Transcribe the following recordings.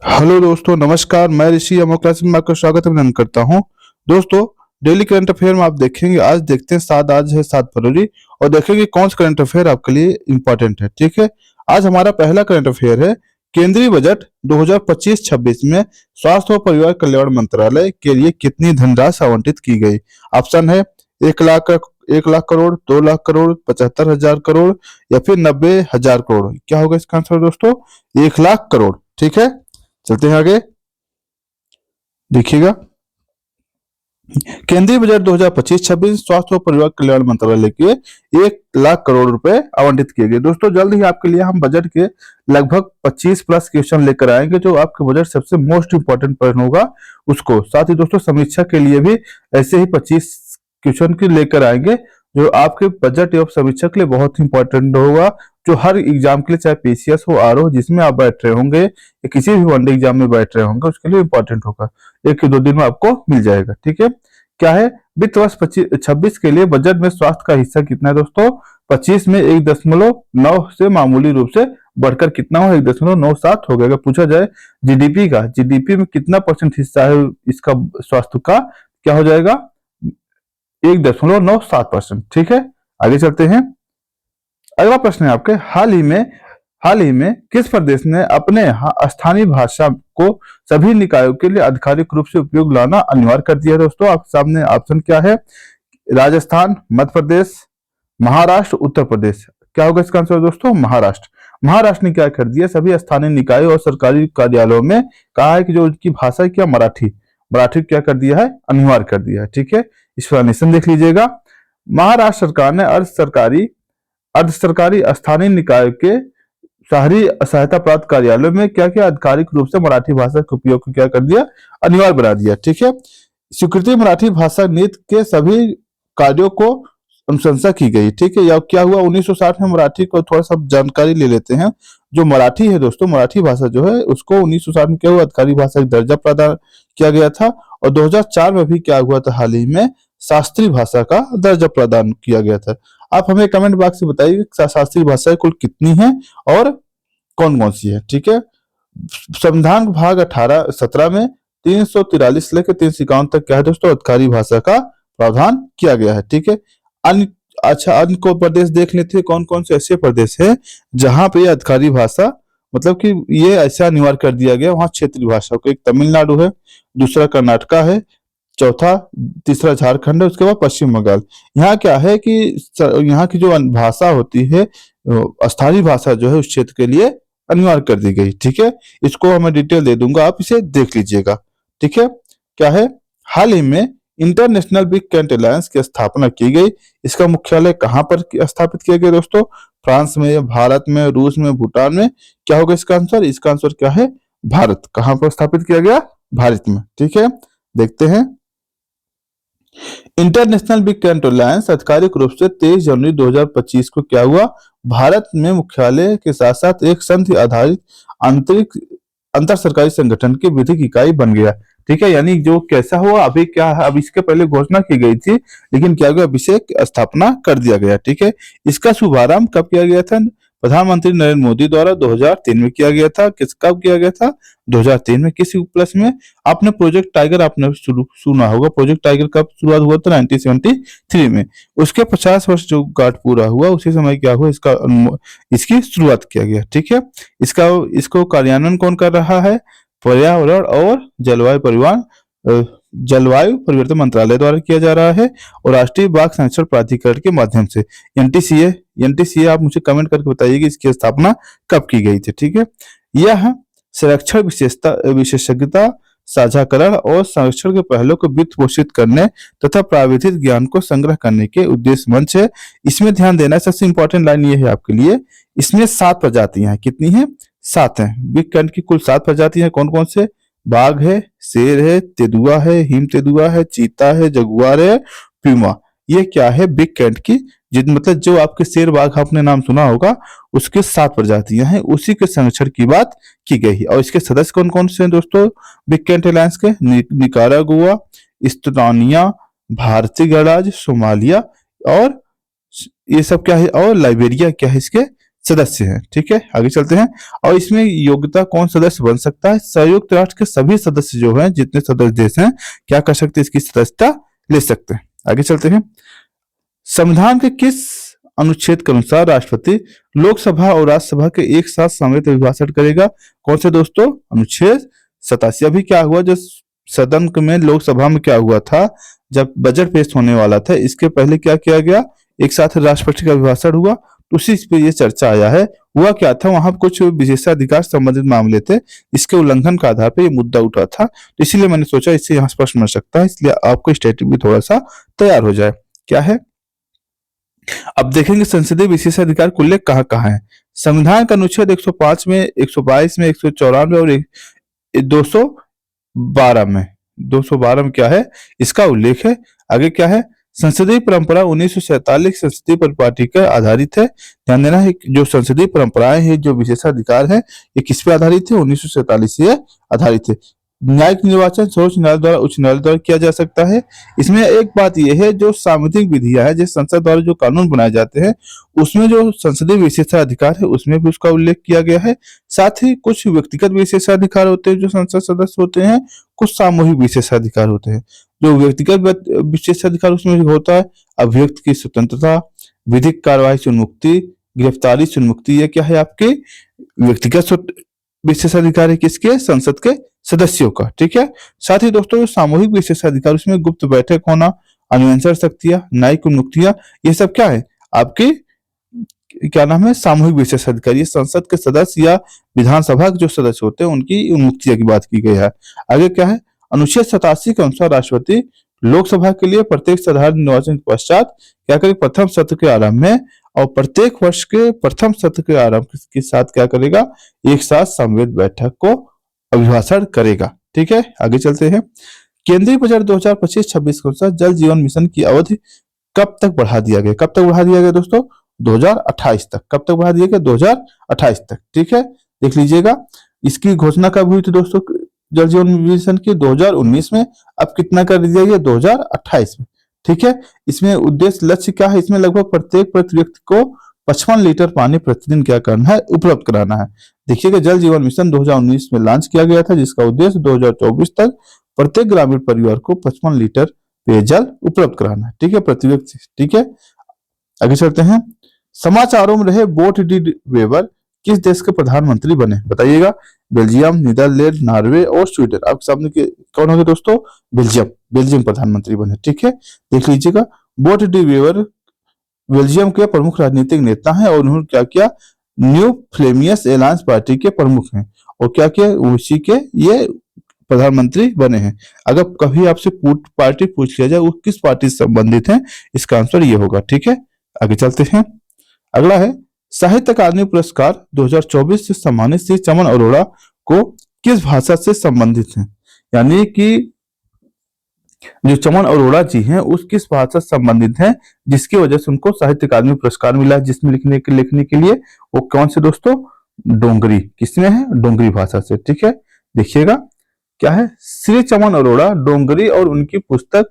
Hello दोस्तों, नमस्कार। मैं ऋषि अमो क्लास में आपका स्वागत अभिनंदन करता हूं। दोस्तों, डेली करंट अफेयर में आप देखेंगे। आज देखते हैं आज है 7 फरवरी और देखेंगे कौन सा करंट अफेयर आपके लिए इम्पोर्टेंट है। ठीक है, आज हमारा पहला करंट अफेयर है। केंद्रीय बजट 2025-26 में स्वास्थ्य और परिवार कल्याण मंत्रालय के लिए कितनी धनराशि आवंटित की गई। ऑप्शन है 1 लाख 1 लाख करोड़, 2 लाख करोड़, 75,000 करोड़ या फिर 90,000 करोड़। क्या होगा इसका आंसर दोस्तों? 1 लाख करोड़। ठीक है, चलते हैं आगे। देखिएगा, केंद्रीय बजट 2025-26 स्वास्थ्य और परिवार कल्याण मंत्रालय के 1 लाख करोड़ रुपए आवंटित किए गए। दोस्तों, जल्द ही आपके लिए हम बजट के लगभग 25 प्लस क्वेश्चन लेकर आएंगे, जो आपके बजट सबसे मोस्ट इंपॉर्टेंट प्रश्न होगा उसको। साथ ही दोस्तों, समीक्षा के लिए भी ऐसे ही 25 क्वेश्चन की लेकर आएंगे, जो आपके बजट एवं समीक्षा के लिए बहुत इंपॉर्टेंट होगा, जो हर एग्जाम के लिए, चाहे पीसीएस हो, आर हो, जिसमें आप बैठ रहे होंगे या किसी भी वनडे एग्जाम में बैठ रहे होंगे, उसके लिए इंपॉर्टेंट होगा। 1 से 2 दिन में आपको मिल जाएगा। ठीक है, क्या है? वित्त वर्ष 25-26 के लिए बजट में स्वास्थ्य का हिस्सा कितना है दोस्तों? 25 में 1.9 से मामूली रूप से बढ़कर कितना हो? 1.97 हो गया। अगर पूछा जाए जीडीपी का, जीडीपी में कितना परसेंट हिस्सा है इसका स्वास्थ्य का, क्या हो जाएगा? 1.97%। ठीक है, आगे चलते हैं। अगला प्रश्न है आपके, हाल ही में किस प्रदेश ने अपने स्थानीय भाषा को सभी निकायों के लिए आधिकारिक रूप से उपयोग लाना अनिवार्य कर दिया है? दोस्तों, आपके सामने ऑप्शन क्या है? राजस्थान, मध्य प्रदेश, महाराष्ट्र, उत्तर प्रदेश। क्या होगा इसका आंसर दोस्तों? महाराष्ट्र। महाराष्ट्र ने क्या कर दिया? सभी स्थानीय निकायों और सरकारी कार्यालयों में कहा है कि जो उनकी भाषा है, क्या मराठी, मराठी क्या कर दिया है? अनिवार्य कर दिया है। ठीक है, इस एक्सप्लेनेशन देख लीजिएगा। महाराष्ट्र सरकार ने अर्ध सरकारी स्थानीय निकाय के शहरी सहायता प्राप्त कार्यालयों में क्या क्या आधिकारिक रूप से मराठी भाषा के उपयोग को क्या कर दिया? अनिवार्य बना दिया। ठीक है, स्वीकृति मराठी भाषा नीति के सभी कार्यों को अनुशंसा की गई। ठीक है, या क्या हुआ? 1960 में मराठी को थोड़ा सा जानकारी ले लेते हैं। जो मराठी है दोस्तों, मराठी भाषा जो है, उसको 1960 में क्या हुआ? अधिकारी भाषा का दर्जा प्रदान किया गया था। और 2004 में भी क्या हुआ था? हाल ही में शास्त्रीय भाषा का दर्जा प्रदान किया गया था। आप हमें कमेंट बॉक्स में बताइए शास्त्रीय भाषाएं कुल कितनी हैं और कौन कौन सी है। ठीक है, संविधान भाग 17 में 343 लेकर 351 तक क्या है दोस्तों? अधिकारी भाषा का प्रावधान किया गया है। ठीक है, अन्य अन्य को प्रदेश देख लेते हैं। कौन कौन से ऐसे प्रदेश हैं जहां पे अधिकारी भाषा, मतलब कि ये ऐसा अनिवार्य कर दिया गया, वहां क्षेत्रीय भाषा को। एक तमिलनाडु है, दूसरा कर्नाटका है, तीसरा झारखंड है, उसके बाद पश्चिम बंगाल। यहाँ क्या है कि यहाँ की जो भाषा होती है, स्थानीय भाषा जो है, उस क्षेत्र के लिए अनिवार्य कर दी गई। ठीक है, इसको हमें डिटेल दे दूंगा, आप इसे देख लीजिएगा। ठीक है, क्या है? हाल ही में इंटरनेशनल बिग कैंट अलायंस की स्थापना की गई। इसका मुख्यालय कहाँ पर स्थापित किया गया दोस्तों? फ्रांस में, भारत में, रूस में, भूटान में। क्या होगा इसका आंसर? इसका आंसर क्या है? भारत। कहाँ पर स्थापित किया गया? भारत में। ठीक है, देखते हैं। इंटरनेशनल बिग कैंट अलायंस आधिकारिक रूप से 23 जनवरी 2025 को क्या हुआ? भारत में मुख्यालय के साथ साथ एक संधि आधारित आंतरिक अंतर सरकारी संगठन की विधिक इकाई बन गया। ठीक है, यानी जो कैसा हुआ अभी क्या है, अब इसके पहले घोषणा की गई थी, लेकिन क्या हुआ? अभी से स्थापना कर दिया गया। ठीक है, इसका शुभारंभ कब किया गया था? प्रधानमंत्री नरेंद्र मोदी द्वारा 2003 में किया गया था। कब किया गया था? 2003 में। किस उपलक्ष्य में? आपने प्रोजेक्ट टाइगर आपने सुना होगा। प्रोजेक्ट टाइगर कब शुरुआत हुआ था? 1973 में। उसके 50 वर्ष जो गांठ पूरा हुआ, उसी समय क्या हुआ? इसकी शुरुआत किया गया। ठीक है, इसको कार्यान्वयन कौन कर रहा है? पर्यावरण और जलवायु परिवर्तन मंत्रालय द्वारा किया जा रहा है और राष्ट्रीय बाघ संरक्षण प्राधिकरण के माध्यम से। एनटीसीए आप मुझे कमेंट करके बताइए कि इसकी स्थापना कब की गई थी। ठीक है, यह संरक्षण विशेषज्ञता साझाकरण और संरक्षण के पहलों को वित्त पोषित करने तथा प्राविधिक ज्ञान को संग्रह करने के उद्देश्य मंच है। इसमें ध्यान देना, सबसे इंपॉर्टेंट लाइन ये है आपके लिए, इसमें 7 प्रजातियां हैं। कितनी है? 7 हैं। बिग कैंट की कुल 7 प्रजातियां हैं। कौन कौन से? बाघ है, शेर है, तेंदुआ है, हिम तेंदुआ है, चीता है, जगुआर है, प्यूमा। ये क्या है? बिग कैंट की, मतलब जो आपके शेर बाघ आपने नाम सुना होगा, उसके 7 प्रजातियां हैं। उसी के संरक्षण की बात की गई है। और इसके सदस्य कौन कौन से हैं दोस्तों? बिग कैंट अलायंस के निकारागुआ, इस्टोनिया, भारतीय गणराज्य, सोमालिया और ये सब क्या है, और लाइबेरिया क्या है इसके सदस्य हैं। ठीक है, आगे चलते हैं। और इसमें योग्यता कौन सदस्य बन सकता है? संयुक्त राष्ट्र के सभी सदस्य जो हैं, जितने सदस्य देश हैं, क्या कर सकते हैं? इसकी सदस्यता ले सकते हैं। आगे चलते हैं। संविधान के किस अनुच्छेद के अनुसार राष्ट्रपति लोकसभा और राज्यसभा के एक साथ सामूहिक अभिभाषण करेगा? कौन से दोस्तों? अनुच्छेद 87। अभी क्या हुआ, जो सदन में लोकसभा में क्या हुआ था, जब बजट पेश होने वाला था, इसके पहले क्या किया गया? एक साथ राष्ट्रपति का अभिभाषण हुआ, तो उसी पे ये चर्चा आया है। हुआ क्या था, वहां कुछ विशेषाधिकार संबंधित मामले थे, इसके उल्लंघन का आधार पर ये मुद्दा उठा था, तो इसीलिए मैंने सोचा इससे यहाँ स्पष्ट बन सकता है, इसलिए आपको स्टेटमेंट भी थोड़ा सा तैयार हो जाए। क्या है, अब देखेंगे संसदीय विशेषाधिकार कुल्ले कहाँ कहाँ है। संविधान का अनुच्छेद 105 में, 122 में, 194 और 212 में, 212 में क्या है, इसका उल्लेख है। आगे क्या है, संसदीय परंपरा 1947 संसदीय परिपाटी पर आधारित है। ध्यान देना है, जो संसदीय परंपराएं हैं, जो विशेषाधिकार है, ये किस पे आधारित है? 1947 से आधारित है। न्यायिक निर्वाचन सर्वोच्च न्यायालय द्वारा, उच्च न्यायालय द्वारा किया जा सकता है। इसमें एक बात यह है, जो सांविधिक विधियां है, जिस संसद द्वारा जो कानून बनाए जाते हैं, उसमें जो संसदीय विशेषाधिकार है, उसमें भी उसका उल्लेख किया गया है। साथ ही कुछ व्यक्तिगत विशेषाधिकार होते हैं जो संसद सदस्य होते हैं, कुछ सामूहिक विशेषाधिकार होते हैं। जो व्यक्तिगत विशेषाधिकार उसमें होता है अभिव्यक्ति की स्वतंत्रता, विधिक कार्यवाही से उन्मुक्ति, गिरफ्तारी से उन्मुक्ति, ये क्या है? आपके व्यक्तिगत विशेषाधिकार है, किसके? संसद के सदस्यों का। ठीक है, साथ ही दोस्तों सामूहिक विशेषाधिकार, उसमें गुप्त बैठक होना, अनुमंत्रण शक्तियां, न्यायिक उन्मुक्तियां, ये सब क्या है? आपके क्या नाम है? सामूहिक विशेषाधिकार। ये संसद के सदस्य या विधानसभा के जो सदस्य होते हैं, उनकी उन्मुक्तिया की बात की गई है। आगे क्या है, अनुच्छेद 87 के अनुसार राष्ट्रपति लोकसभा के लिए प्रत्येक साधारण निर्वाचन के पश्चात क्या करेगा? प्रथम सत्र के आरंभ में और प्रत्येक वर्ष के प्रथम सत्र के आरंभ के साथ क्या करेगा? एक साथ समवेत बैठक को अभिभाषण करेगा। ठीक है, आगे चलते हैं। केंद्रीय बजट 2025-26 के अनुसार जल जीवन मिशन की अवधि कब तक बढ़ा दिया गया? कब तक बढ़ा दिया गया दोस्तों? 2028 तक। कब तक बढ़ा दिया गया? 2028 तक। ठीक है, देख लीजिएगा। इसकी घोषणा कब हुई थी दोस्तों? जल जीवन मिशन की 2019 में। अब कितना कर दिया गया? 2028 में। ठीक है, इसमें उद्देश्य लक्ष्य क्या है? इसमें लगभग प्रत्येक प्रति व्यक्ति को 55 लीटर पानी प्रतिदिन क्या करना है? उपलब्ध कराना है। देखिएगा, जल जीवन मिशन 2019 में लॉन्च किया गया था, जिसका उद्देश्य 2024 तक प्रत्येक ग्रामीण परिवार को 55 लीटर पेयजल उपलब्ध कराना है। ठीक है, प्रति व्यक्ति। ठीक है, आगे चलते हैं। समाचारों में रहे बोट डी वेबर किस देश के प्रधानमंत्री बने? बताइएगा। बेल्जियम, नीदरलैंड, नॉर्वे और स्वीडन। आपके सामने के कौन होंगे दोस्तों? बेल्जियम। बेल्जियम प्रधानमंत्री बने। ठीक है, देख लीजिएगा। बोट डी वेबर बेल्जियम के प्रमुख राजनीतिक नेता हैं और उन्होंने क्या किया? न्यू फ्लेमियस एलायंस पार्टी के प्रमुख हैं और क्या किया? उसी के ये प्रधानमंत्री बने हैं। अगर कभी आपसे पार्टी पूछ लिया जाए वो किस पार्टी से संबंधित है, इसका आंसर ये होगा। ठीक है, आगे चलते हैं। अगला है साहित्य अकादमी पुरस्कार 2024 से सम्मानित श्री चमन अरोड़ा को किस भाषा से संबंधित हैं? यानी कि जो चमन अरोड़ा जी हैं उस किस भाषा से संबंधित हैं, जिसकी वजह से उनको साहित्य अकादमी पुरस्कार मिला है, जिसमें लिखने के लिए वो कौन से दोस्तों? डोंगरी। किसमें है? डोंगरी भाषा से। ठीक है, देखिएगा क्या है, श्री चमन अरोड़ा डोंगरी और उनकी पुस्तक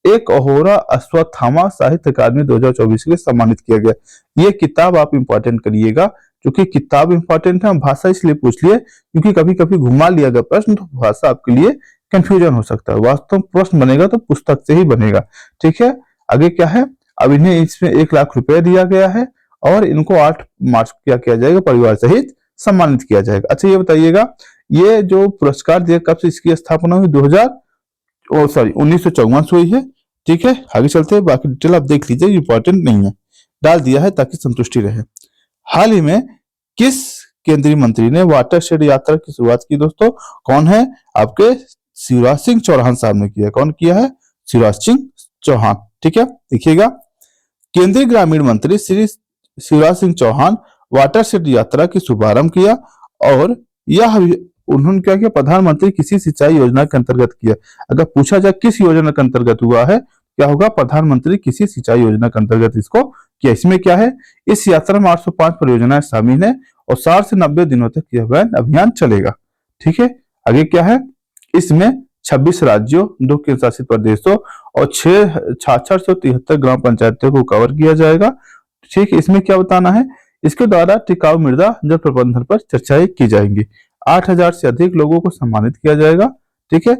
एक अहोरा अश्वत्थामा साहित्य अकादमी 2024 के लिए सम्मानित किया गया। ये किताब आप इंपॉर्टेंट करिएगा, क्योंकि किताब इंपॉर्टेंट है। भाषा इसलिए पूछ लिए क्योंकि कभी कभी घुमा लिया गया प्रश्न, तो भाषा आपके लिए कंफ्यूजन हो सकता है। वास्तव में प्रश्न बनेगा तो पुस्तक से ही बनेगा। ठीक है, आगे क्या है, अब इन्हें इसमें 1 लाख रुपए दिया गया है और इनको 8 मार्च को क्या किया जाएगा? परिवार सहित सम्मानित किया जाएगा। अच्छा, ये बताइएगा, ये जो पुरस्कार दिया कब से इसकी स्थापना हुई? 1954 से हुई है। ठीक है, आगे चलते हैं। बाकी डिटेल आप देख लीजिए, इंपॉर्टेंट नहीं है, डाल दिया है ताकि संतुष्टि रहे। हाल ही में किस केंद्रीय मंत्री ने वाटर शेड यात्रा की शुरुआत की दोस्तों? कौन है? आपके शिवराज सिंह चौहान साहब ने किया। कौन किया है? शिवराज सिंह चौहान। ठीक है, देखिएगा, केंद्रीय ग्रामीण मंत्री श्री शिवराज सिंह चौहान वाटर शेड यात्रा की शुभारंभ किया और यह उन्होंने क्या किया? प्रधानमंत्री कृषि सिंचाई योजना के अंतर्गत किया। अगर पूछा जाए किस योजना के अंतर्गत हुआ है, क्या होगा? प्रधानमंत्री कृषि सिंचाई योजना के अंतर्गत इसको किया। इसमें क्या है? इस यात्रा में 805 परियोजनाएं शामिल है और 60 से 90 दिनों तक यह अभियान चलेगा। ठीक है, आगे क्या है? इसमें 26 राज्यों, 2 केंद्र शासित प्रदेशों और 6,673 ग्राम पंचायतों को कवर किया जाएगा। ठीक है, इसमें क्या बताना है? इसके द्वारा टिकाऊ मृदा जल प्रबंधन पर चर्चाएं की जाएंगी। 8,000 से अधिक लोगों को सम्मानित किया जाएगा। ठीक है।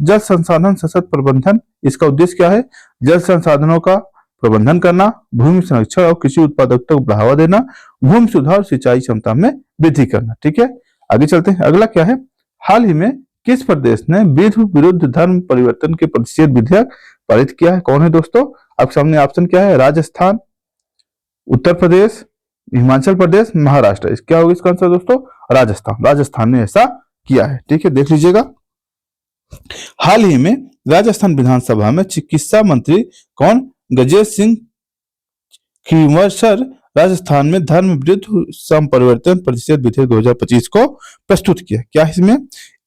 जल संसाधन सशक्त प्रबंधन, इसका उद्देश्य क्या है? जल संसाधनों का प्रबंधन करना, भूमि संरक्षण और कृषि उत्पादकता को बढ़ावा देना, भूमि सुधार और सिंचाई क्षमता में वृद्धि करना। ठीक है, आगे चलते हैं। अगला क्या है? हाल ही में किस प्रदेश ने विधवा विरुद्ध धर्म परिवर्तन के प्रतिषेध विधेयक पारित किया है? कौन है दोस्तों? आपके सामने ऑप्शन क्या है? राजस्थान, उत्तर प्रदेश, हिमाचल प्रदेश, महाराष्ट्र। क्या होगा इसका आंसर दोस्तों? राजस्थान। राजस्थान ने ऐसा किया है। ठीक है, देख लीजिएगा। हाल ही में राजस्थान विधानसभा में चिकित्सा मंत्री कौन? गजेंद्र सिंह खींवसर राजस्थान में धर्म विरुद्ध संपरिवर्तन प्रतिषेध विधेयक 2025 को प्रस्तुत किया। क्या है इसमें?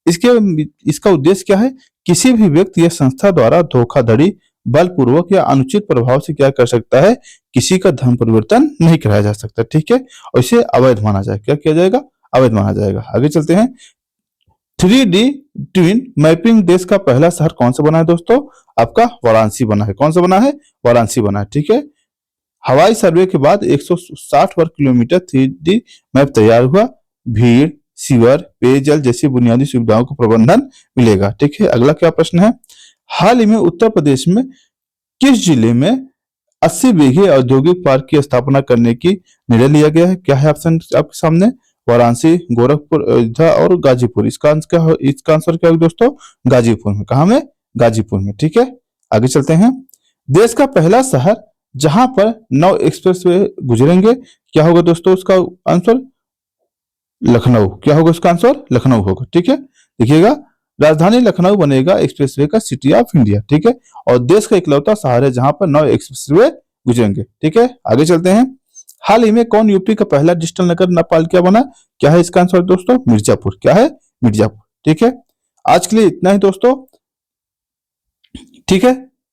इसका उद्देश्य क्या है? किसी भी व्यक्ति या संस्था द्वारा धोखाधड़ी, बलपूर्वक या अनुचित प्रभाव से क्या कर सकता है? किसी का धर्म परिवर्तन नहीं कराया जा सकता। ठीक है, और इसे अवैध माना जाएगा। क्या किया जाएगा? अवैध माना जाएगा। आगे चलते हैं। 3D ट्विन मैपिंग देश का पहला शहर कौन सा बना है दोस्तों? आपका वाराणसी बना है। कौन सा बना है? वाराणसी बना है। ठीक है, हवाई सर्वे के बाद 160 वर्ग किलोमीटर 3D मैप तैयार हुआ। भीड़, सीवर, पेयजल जैसी बुनियादी सुविधाओं को प्रबंधन मिलेगा। ठीक है, अगला क्या प्रश्न है? हाल ही में उत्तर प्रदेश में किस जिले में 80 बीघे औद्योगिक पार्क की स्थापना करने की निर्णय लिया गया है? क्या है ऑप्शन आपके सामने? वाराणसी, गोरखपुर, अयोध्या और गाजीपुर। इसका आंसर क्या है दोस्तों? गाजीपुर में। कहा में? गाजीपुर में। ठीक है, आगे चलते हैं। देश का पहला शहर जहां पर 9 एक्सप्रेसवे गुजरेंगे, क्या होगा दोस्तों? उसका आंसर लखनऊ। क्या होगा उसका आंसर? लखनऊ होगा। ठीक है, देखिएगा, राजधानी लखनऊ बनेगा एक्सप्रेसवे का सिटी ऑफ इंडिया। ठीक है, और देश का इकलौता शहर है जहां पर 9 एक्सप्रेसवे गुजरेंगे। ठीक है, आगे चलते हैं। हाल ही में कौन यूपी का पहला डिजिटल नगर नेपाल बना? क्या है इसका आंसर दोस्तों? मिर्जापुर। क्या है? मिर्जापुर। ठीक है, आज के लिए इतना ही दोस्तों। ठीक है।